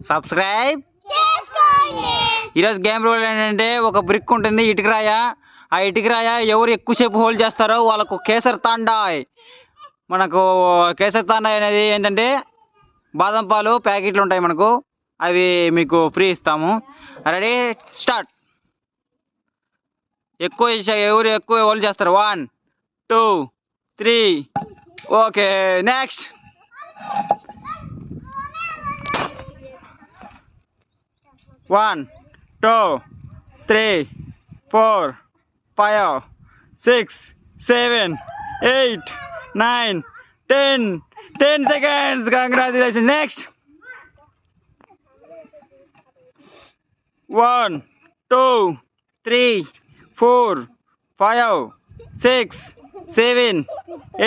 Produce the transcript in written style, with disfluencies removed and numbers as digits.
Subscribe. ఈరోజు game rule ఏంటంటే ఒక బ్రిక్ ఉంటుంది ఇటుకరాయ. ఆ ఇటుకరాయ ఎవరు ఎక్కువసేపు హోల్డ్ చేస్తారో వాళ్ళకు కేసర్ తాండాయ్. మనకు కేసర్ తాండాయ్ అనేది ఏంటంటే బాదం పాలు ప్యాకెట్లు ఉంటాయి మనకు, అవి మీకు ఫ్రీ ఇస్తాము. Ready start. ఎవరు ఎక్కువ హోల్డ్ చేస్తారు. 1 2 3. Okay next. 1 2 3 4 5 6 7 8 9 10 seconds. Congratulations. Next. 1 2 3 4 5 6 7 8